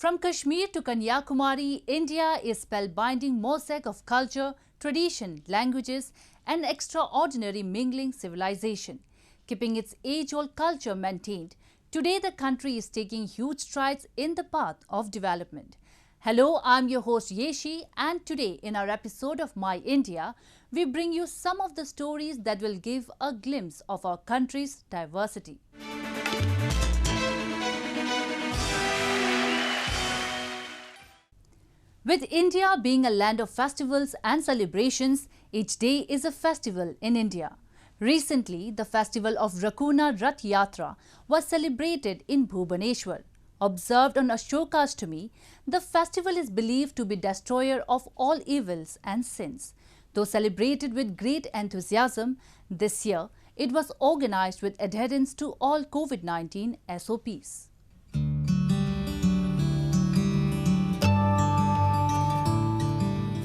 From Kashmir to Kanyakumari, India is a spellbinding mosaic of culture, tradition, languages and extraordinary mingling civilization. Keeping its age-old culture maintained, today the country is taking huge strides in the path of development. Hello, I'm your host Yeshi, and today in our episode of My India, we bring you some of the stories that will give a glimpse of our country's diversity. With India being a land of festivals and celebrations, each day is a festival in India. Recently, the festival of Rakuna Rath Yatra was celebrated in Bhubaneswar. Observed on Ashokashtami, the festival is believed to be destroyer of all evils and sins. Though celebrated with great enthusiasm, this year it was organized with adherence to all COVID-19 SOPs.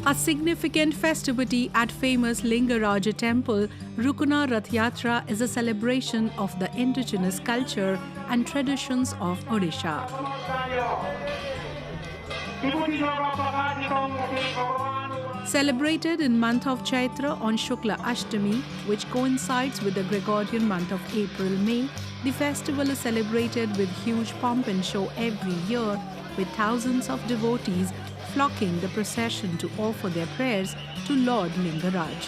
A significant festivity at famous Lingaraja temple, Rukuna Rath Yatra is a celebration of the indigenous culture and traditions of Odisha. Celebrated in month of Chaitra on Shukla Ashtami, which coincides with the Gregorian month of April-May, the festival is celebrated with huge pomp and show every year, with thousands of devotees flocking the procession to offer their prayers to Lord Lingaraj.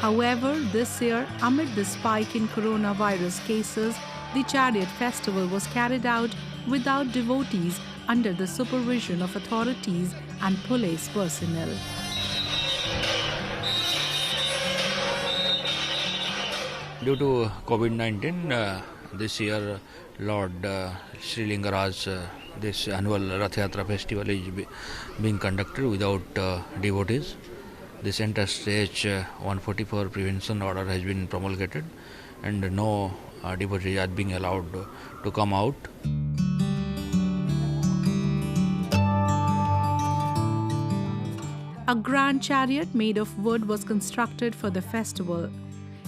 However, this year, amid the spike in coronavirus cases, the chariot festival was carried out without devotees under the supervision of authorities and police personnel. Due to COVID-19, this year Lord Sri Lingaraj, this annual Rath Yatra festival is being conducted without devotees. The center stage 144 prevention order has been promulgated and no devotees are being allowed to come out. A grand chariot made of wood was constructed for the festival.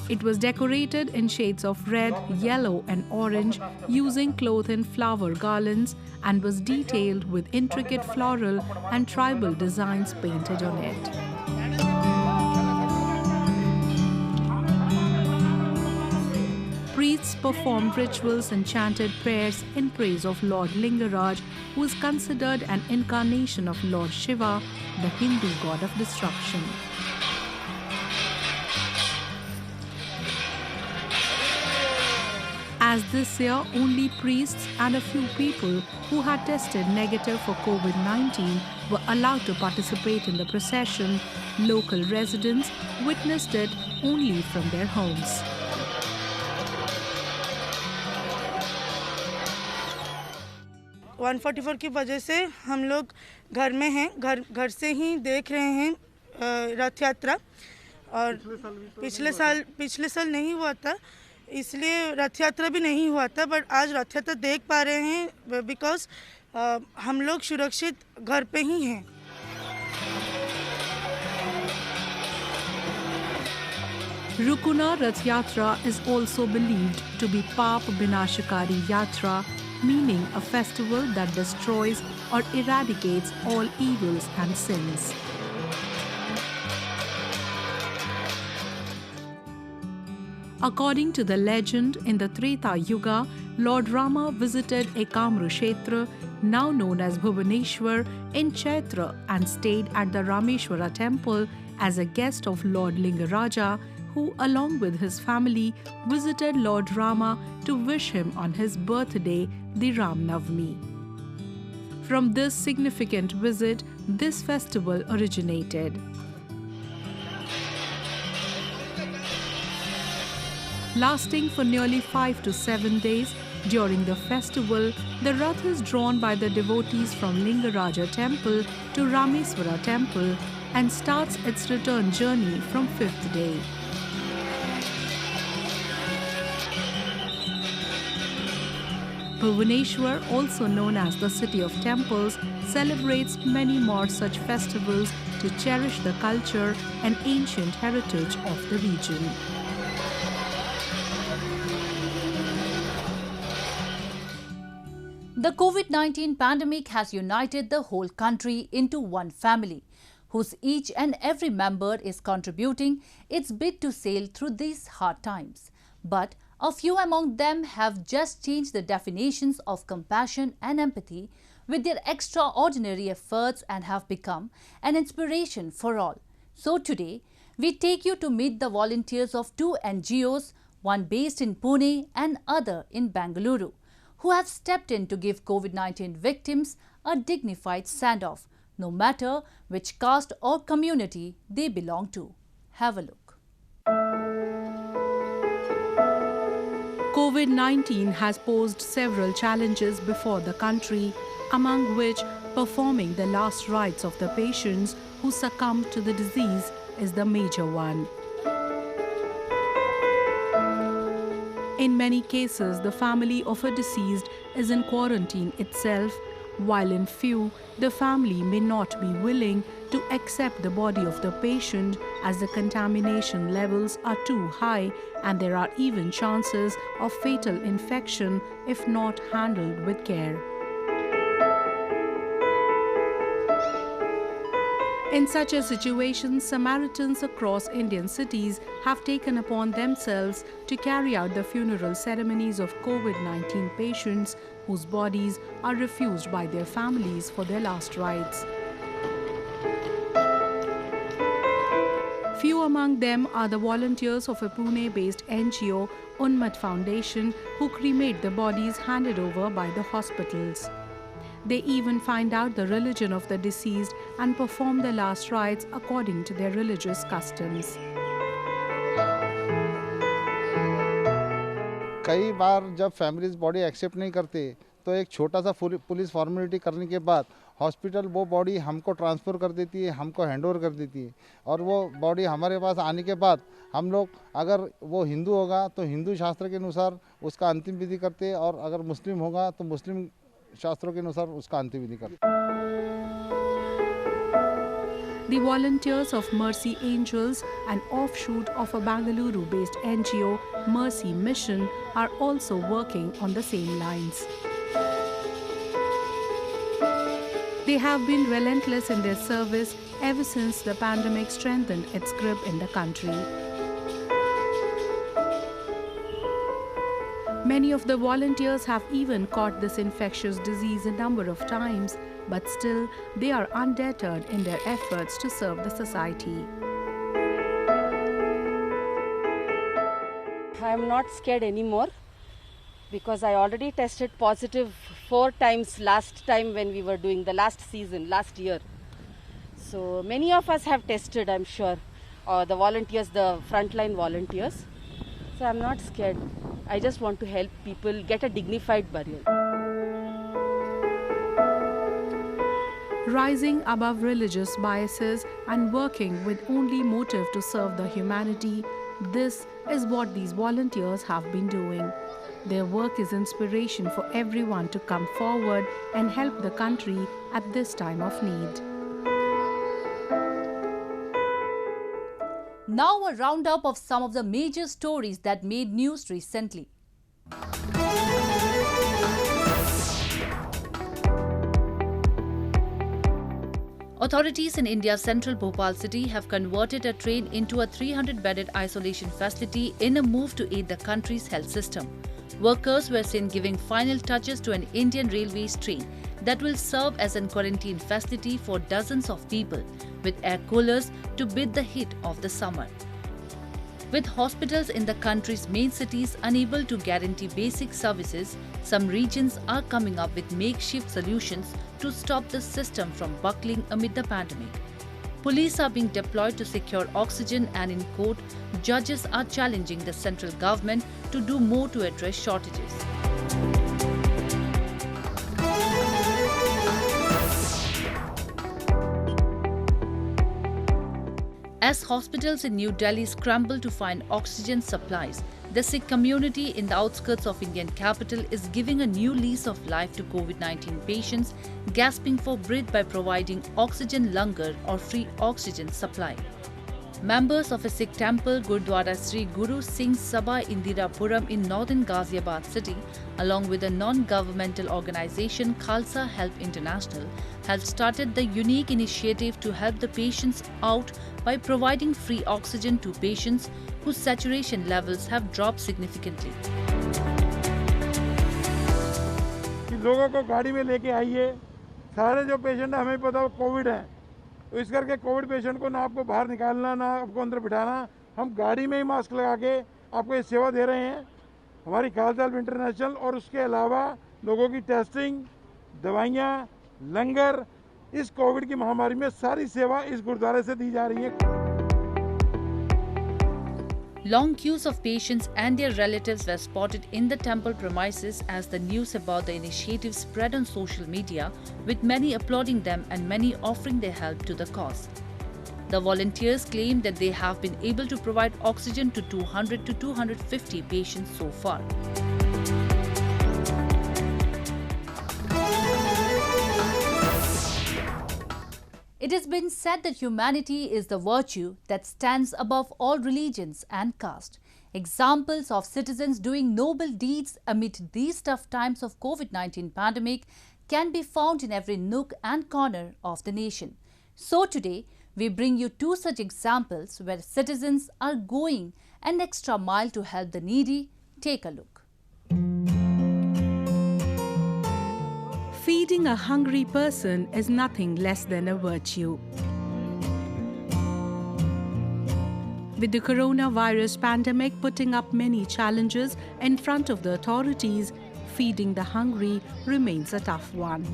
It was decorated in shades of red, yellow and orange using cloth and flower garlands and was detailed with intricate floral and tribal designs painted on it. Priests performed rituals and chanted prayers in praise of Lord Lingaraj, who is considered an incarnation of Lord Shiva, the Hindu god of destruction. As this year, only priests and a few people who had tested negative for COVID-19 were allowed to participate in the procession, local residents witnessed it only from their homes. (144) की वजह से हम लोग घर में हैं, घर से ही देख रहे हैं रथ यात्रा, और पिछले साल नहीं हुआ था, इसलिए रथ यात्रा भी नहीं हुआ था, बट आज रथ यात्रा देख पा रहे हैं बिकॉज हम लोग सुरक्षित घर पे ही हैं. Rukuna Rath Yatra is also believed to be Paap Binashakari Yatra, meaning a festival that destroys or eradicates all evils and sins. According to the legend, in the Treta Yuga, Lord Rama visited Ekamru Kshetra, now known as Bhubaneswar, in Chaitra and stayed at the Rameshwara temple as a guest of Lord Lingaraja, who along with his family visited Lord Rama to wish him on his birthday, the Ram Navami. From this significant visit, this festival originated. Lasting for nearly 5 to 7 days, during the festival, the Rath is drawn by the devotees from Lingaraja temple to Rameswara temple and starts its return journey from 5th day. Bhubaneswar, also known as the City of Temples, celebrates many more such festivals to cherish the culture and ancient heritage of the region. The COVID-19 pandemic has united the whole country into one family, whose each and every member is contributing its bit to sail through these hard times. But a few among them have just changed the definitions of compassion and empathy with their extraordinary efforts and have become an inspiration for all. So today, we take you to meet the volunteers of two NGOs, one based in Pune and other in Bengaluru, who have stepped in to give COVID-19 victims a dignified send-off, no matter which caste or community they belong to. Have a look. COVID-19 has posed several challenges before the country, among which performing the last rites of the patients who succumbed to the disease is the major one. In many cases, the family of a deceased is in quarantine itself, while in few, the family may not be willing to accept the body of the patient as the contamination levels are too high and there are even chances of fatal infection if not handled with care. In such a situation, Samaritans across Indian cities have taken upon themselves to carry out the funeral ceremonies of COVID-19 patients whose bodies are refused by their families for their last rites. Few among them are the volunteers of a Pune-based NGO, Unmat Foundation, who cremate the bodies handed over by the hospitals. They even find out the religion of the deceased and perform the last rites according to their religious customs. कई बार जब families body accept नहीं करते तो एक छोटा सा police formality करने के बाद हॉस्पिटल वो बॉडी हमको ट्रांसफ़र कर देती है, हमको हैंडओवर कर देती है और वो बॉडी हमारे पास आने के बाद हम लोग अगर वो हिंदू होगा तो हिंदू शास्त्र के अनुसार उसका अंतिम विधि करते हैं और अगर मुस्लिम होगा तो मुस्लिम शास्त्रों के अनुसार उसका अंतिम विधि करते हैं. The volunteers of Mercy Angels, an offshoot of a Bengaluru-based NGO, Mercy Mission, are also working on the same lines. They have been relentless in their service ever since the pandemic strengthened its grip in the country. Many of the volunteers have even caught this infectious disease a number of times, but still they are undeterred in their efforts to serve the society. I am not scared anymore because I already tested positive 4 times last time when we were doing the last season, last year. So many of us have tested, I'm sure, the volunteers, the frontline volunteers. So I'm not scared. I just want to help people get a dignified burial. Rising above religious biases and working with only motive to serve the humanity, this is what these volunteers have been doing. Their work is inspiration for everyone to come forward and help the country at this time of need. Now a roundup of some of the major stories that made news recently. Authorities in India's central Bhopal city have converted a train into a 300-bedded isolation facility in a move to aid the country's health system. Workers were seen giving final touches to an Indian Railways train that will serve as a quarantine facility for dozens of people, with air coolers to beat the heat of the summer. With hospitals in the country's main cities unable to guarantee basic services, some regions are coming up with makeshift solutions to stop the system from buckling amid the pandemic. Police are being deployed to secure oxygen, and in court, judges are challenging the central government to do more to address shortages. As hospitals in New Delhi scramble to find oxygen supplies, the Sikh community in the outskirts of Indian capital is giving a new lease of life to COVID-19 patients gasping for breath by providing oxygen langar or free oxygen supply. Members of a Sikh temple, Gurdwara Sri Guru Singh Sabha Indirapuram in northern Ghaziabad city, along with a non-governmental organisation Khalsa Help International, have started the unique initiative to help the patients out by providing free oxygen to patients whose saturation levels have dropped significantly. लोगों को गाड़ी में लेके आइए, सारे जो patient हमें पता है कोविड है, तो इस करके कोविड पेशेंट को ना आपको बाहर निकालना ना आपको अंदर बिठाना, हम गाड़ी में ही मास्क लगा के आपको ये सेवा दे रहे हैं। हमारी खालसा हेल्प इंटरनेशनल और उसके अलावा लोगों की टेस्टिंग, दवाइयाँ, लंगर, इस कोविड की महामारी में सारी सेवा इस गुरुद्वारे से दी जा रही है। Long queues of patients and their relatives were spotted in the temple premises as the news about the initiative spread on social media, with many applauding them and many offering their help to the cause. The volunteers claim that they have been able to provide oxygen to 200 to 250 patients so far. It has been said that humanity is the virtue that stands above all religions and caste. Examples of citizens doing noble deeds amid these tough times of COVID-19 pandemic can be found in every nook and corner of the nation. So today, we bring you two such examples where citizens are going an extra mile to help the needy. Take a look. Feeding a hungry person is nothing less than a virtue. With the coronavirus pandemic putting up many challenges in front of the authorities, feeding the hungry remains a tough one.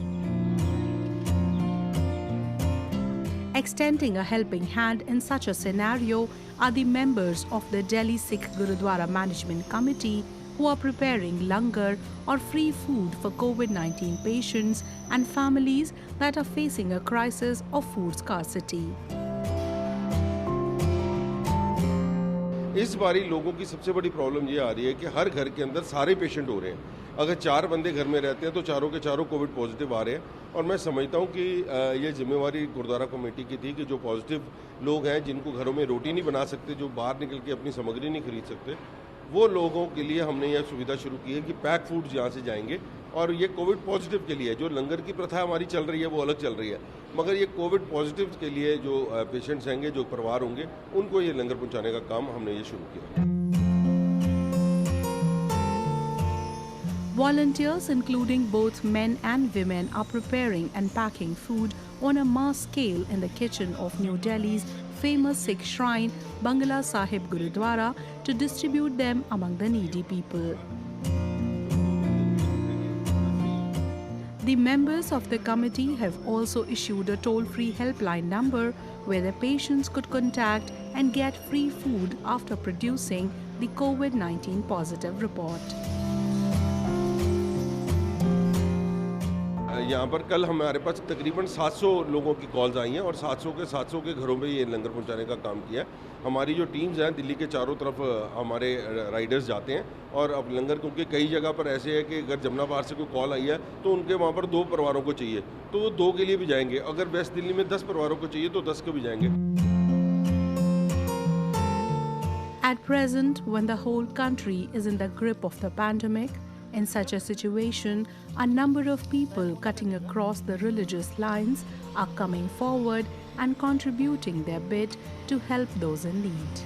Extending a helping hand in such a scenario are the members of the Delhi Sikh Gurudwara Management Committee, who are preparing langar or free food for COVID-19 patients and families that are facing a crisis of food scarcity. इस बारी लोगों की सबसे बड़ी problem ये आ रही है कि हर घर के अंदर सारे पेशेंट हो रहे हैं। अगर 4 बंदे घर में रहते हैं तो चारों के चारों कोविड पॉजिटिव आ रहे हैं। और मैं समझता हूँ कि ये जिम्मेवारी गुरुद्वारा कमेटी की थी कि जो पॉजिटिव लोग हैं, जिनको घरों में रोटी नहीं बना सकते, जो बाहर निकल के अपनी सामग्री नहीं खरीद सकते, वो लोगों के लिए हमने यह सुविधा शुरू की है कि पैक फूड यहाँ से जाएंगे। और ये कोविड पॉजिटिव के लिए जो लंगर की प्रथा हमारी चल रही है वो अलग चल रही है, मगर ये कोविड पॉजिटिव के लिए जो पेशेंट्स होंगे, जो परिवार होंगे, उनको ये लंगर पहुँचाने का काम हमने ये शुरू किया। Volunteers, including both men and women, are preparing and packing food on a mass scale in the kitchen of New Delhi's famous Sikh shrine, Bangla Sahib Gurudwara, to distribute them among the needy people. The members of the committee have also issued a toll-free helpline number where the patients could contact and get free food after producing the COVID-19 positive report. यहाँ पर कल हमारे पास तकरीबन 700 लोगों की calls आई हैं और 700 के घरों में ये लंगर पहुँचाने का काम किया है। हमारी जो टीम्स हैं दिल्ली के चारों तरफ हमारे राइडर्स जाते हैं और अब लंगर, क्योंकि कई जगह पर ऐसे है कि अगर जमनाबाद से कोई कॉल आई है तो उनके वहाँ पर 2 परिवारों को चाहिए तो वो 2 के लिए भी जाएंगे। अगर वेस्ट दिल्ली में 10 परिवारों को चाहिए तो 10 को भी जाएंगे। At present, when the whole country is in the grip of the pandemic, in such a situation, a number of people cutting across the religious lines are coming forward and contributing their bit to help those in need.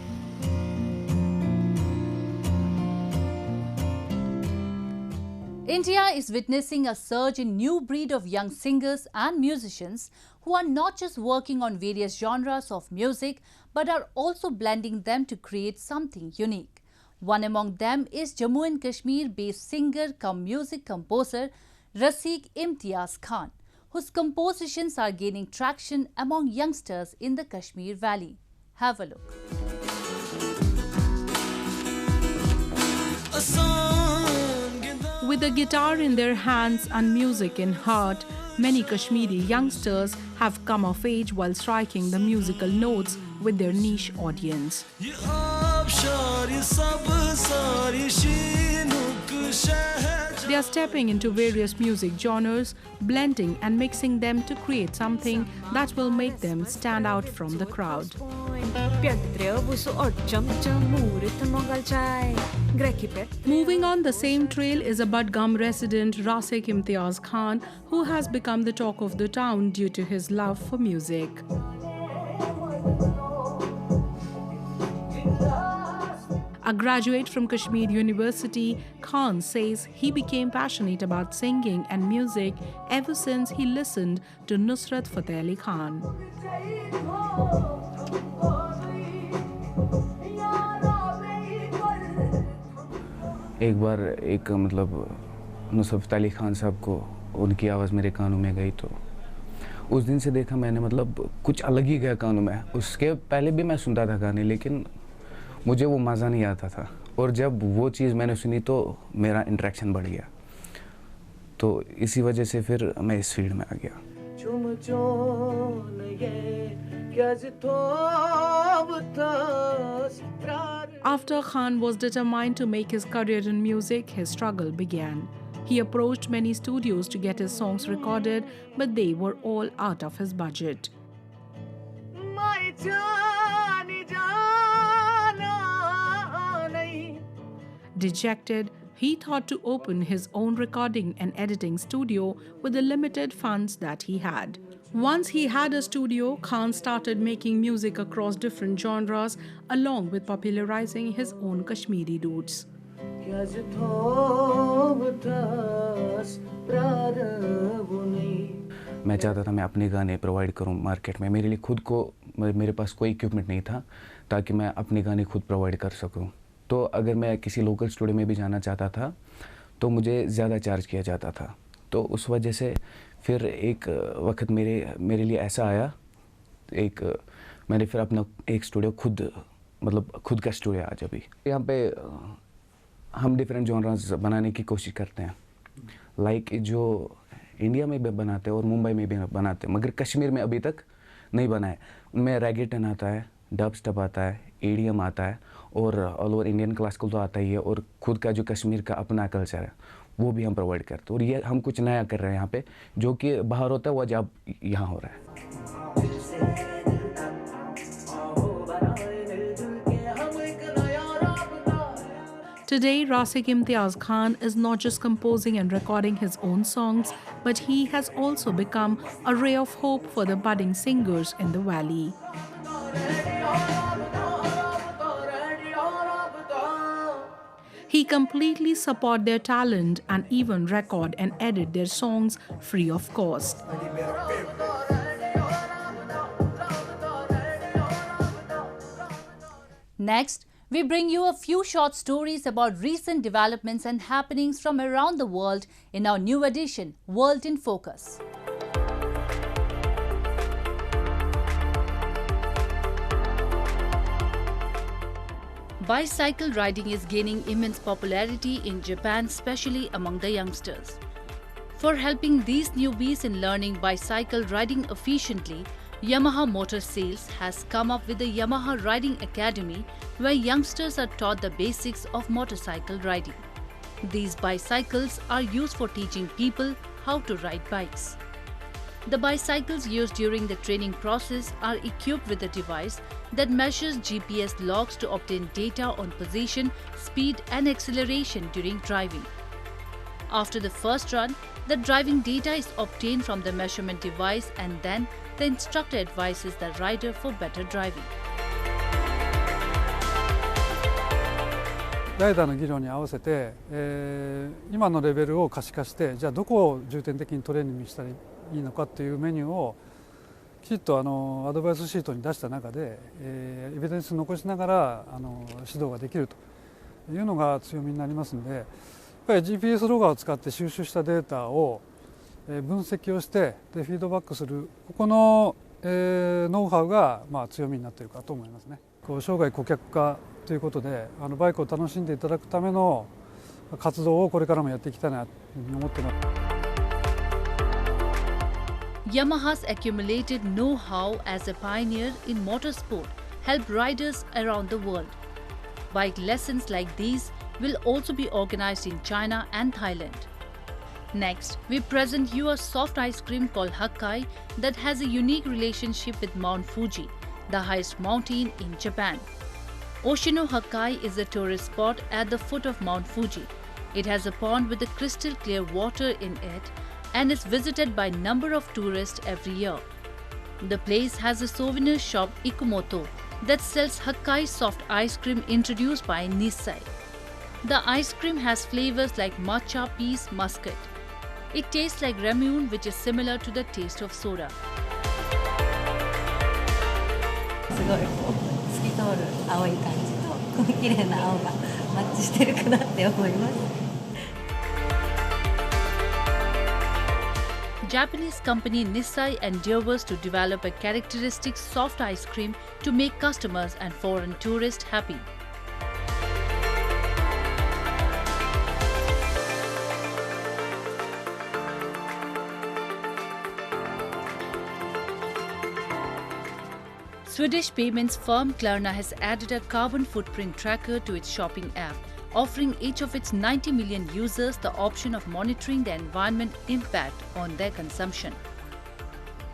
India is witnessing a surge in new breed of young singers and musicians who are not just working on various genres of music but are also blending them to create something unique. One among them is Jammu and Kashmir-based singer cum music composer Raseek Imtiaz Khan, whose compositions are gaining traction among youngsters in the Kashmir Valley. Have a look. With a guitar in their hands and music in heart, many Kashmiri youngsters have come of age while striking the musical notes with their niche audience. They are stepping into various music genres, blending and mixing them to create something that will make them stand out from the crowd. Moving on the same trail is a Budgam resident Rasik Imtiaz Khan, who has become the talk of the town due to his love for music. A graduate from Kashmir University, Khan says he became passionate about singing and music ever since he listened to Nusrat Fateh Ali Khan. एक बार एक मतलब नुसरत फतेह अली खान साहब को उनकी आवाज़ मेरे कानों में गई तो उस दिन से देखा मैंने मतलब कुछ अलग ही गया कानों में। उसके पहले भी मैं सुनता था गाने लेकिन मुझे वो मज़ा नहीं आता था और जब वो चीज़ मैंने सुनी तो मेरा इंटरेक्शन बढ़ गया तो इसी वजह से फिर मैं इस फील्ड में आ गया। After Khan was determined to make his career in music, his struggle began. He approached many studios to get his songs recorded, but they were all out of his budget. Dejected, he thought to open his own recording and editing studio with the limited funds that he had. Once he had a studio, Khan started making music across different genres along with popularizing his own Kashmiri roots. मैं चाहता था मैं अपने गाने provide करूं market में। मेरे लिए खुद को मेरे पास कोई इक्विपमेंट नहीं था ताकि मैं अपने गाने खुद प्रोवाइड कर सकूं। तो अगर मैं किसी लोकल स्टूडियो में भी जाना चाहता था तो मुझे ज़्यादा चार्ज किया जाता था। तो उस वजह से फिर एक वक्त मेरे लिए ऐसा आया मैंने फिर अपना एक स्टूडियो खुद का स्टूडियो आज अभी यहाँ पे हम डिफरेंट जॉनर्स बनाने की कोशिश करते हैं लाइक जो इंडिया में भी बनाते हैं और मुंबई में भी बनाते हैं मगर कश्मीर में अभी तक नहीं बना है। उनमें रैगेटन आता है, डब स्टप आता है, EDM आता है और ऑल ओवर इंडियन क्लासिकल तो आता ही है और खुद का जो कश्मीर का अपना कल्चर है वो भी हम प्रोवाइड करते हैं और ये हम कुछ नया कर रहे हैं यहाँ पे जो कि बाहर होता है वो आज अब यहाँ हो रहा है। Today, Rasik Imtiaz Khan is not just composing and recording his own songs, but he has also become a ray of hope for the budding singers in the valley. He completely support their talent and even record and edit their songs free of cost. Next, we bring you a few short stories about recent developments and happenings from around the world in our new edition, World in Focus. Bicycle riding is gaining immense popularity in Japan, especially among the youngsters. For helping these newbies in learning bicycle riding efficiently, Yamaha Motor Sales has come up with the Yamaha Riding Academy, where youngsters are taught the basics of motorcycle riding. These bicycles are used for teaching people how to ride bikes. The bicycles used during the training process are equipped with a device that measures GPS logs to obtain data on position, speed and acceleration during driving. After the first run, the driving data is obtained from the measurement device and then the instructor advises the rider for better driving. ライダーの技量に合わせて、今のレベルを可視化してじゃあどこを重点的にトレーニングしたらいいのかっていうメニューをきちっとアドバイスシートに出した中で、エビデンスを残しながら指導ができるというのが強みになりますのでやっぱり GPS ロガーを使って収集したデータを分析をしてでフィードバックするここの、ノウハウが強みになっているかと思いますね。生涯顧客化ということでバイクを楽しんでいただくための活動をこれからもやっていきたいなと思っています。Yamaha's accumulated know-how as a pioneer in motorsport help riders around the world. Bike lessons like these will also be organized in China and Thailand. Next, we present you a soft ice cream called Hakkai that has a unique relationship with Mount Fuji, the highest mountain in Japan. Oshino Hakkai is a tourist spot at the foot of Mount Fuji. It has a pond with a crystal clear water in it and is visited by a number of tourists every year. The place has a souvenir shop Ikumoto that sells Hakkai soft ice cream introduced by Nissai. The ice cream has flavors like matcha peas muscat. It tastes like ramune, which is similar to the taste of soda. すごいこう透き通る青い感じとこの綺麗な青がマッチしてるかなって思います。 Japanese company Nissai endeavors to develop a characteristic soft ice cream to make customers and foreign tourists happy. Swedish payments firm Klarna has added a carbon footprint tracker to its shopping app, offering each of its 90 million users the option of monitoring the environment impact on their consumption.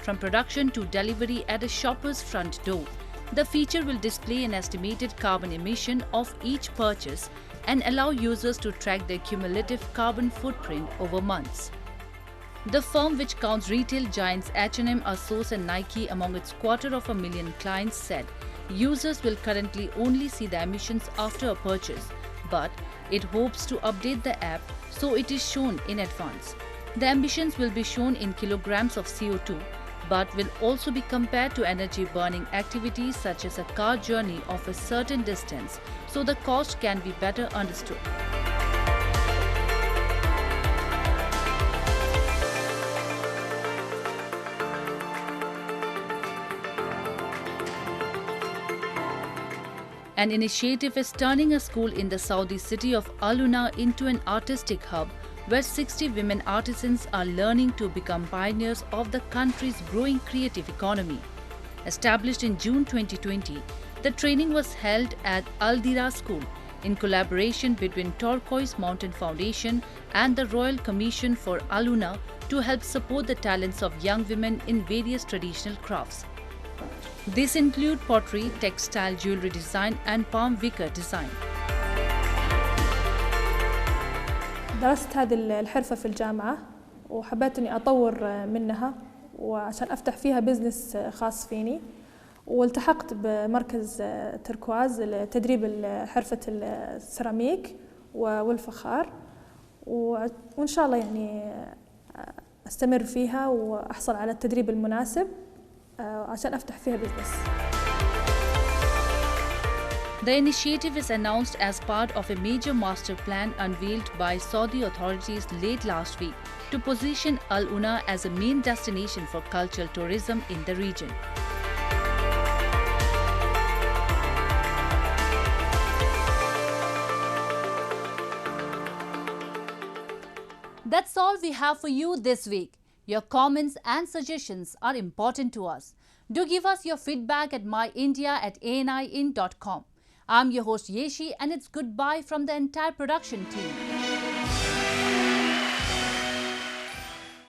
From production to delivery at a shopper's front door, the feature will display an estimated carbon emission of each purchase and allow users to track their cumulative carbon footprint over months. The firm, which counts retail giants H&M, ASOS and Nike among its 250,000 clients, said users will currently only see the emissions after a purchase, but it hopes to update the app so it is shown in advance. The emissions will be shown in kilograms of CO2, but will also be compared to energy-burning activities such as a car journey of a certain distance, so the cost can be better understood. An initiative is turning a school in the Saudi city of Al Una into an artistic hub where 60 women artisans are learning to become pioneers of the country's growing creative economy. Established in June 2020, the training was held at Al Dira School in collaboration between Turquoise Mountain Foundation and the Royal Commission for Al Una to help support the talents of young women in various traditional crafts. These include pottery, textile jewelry design and palm wicker design. درست هذه الحرفة في الجامعة وحبيت إني أطور منها وعشان أفتح فيها بزنس خاص فيني، والتحقت بمركز تركواز لتدريب حرفة السيراميك والفخار، وإن شاء الله يعني أستمر فيها وأحصل على التدريب المناسب عشان أفتح فيها بزنس. The initiative is announced as part of a major master plan unveiled by Saudi authorities late last week to position Al Una as a main destination for cultural tourism in the region. That's all we have for you this week. Your comments and suggestions are important to us. Do give us your feedback at myindia@anin.com. I'm your host Yeshi, and it's goodbye from the entire production team.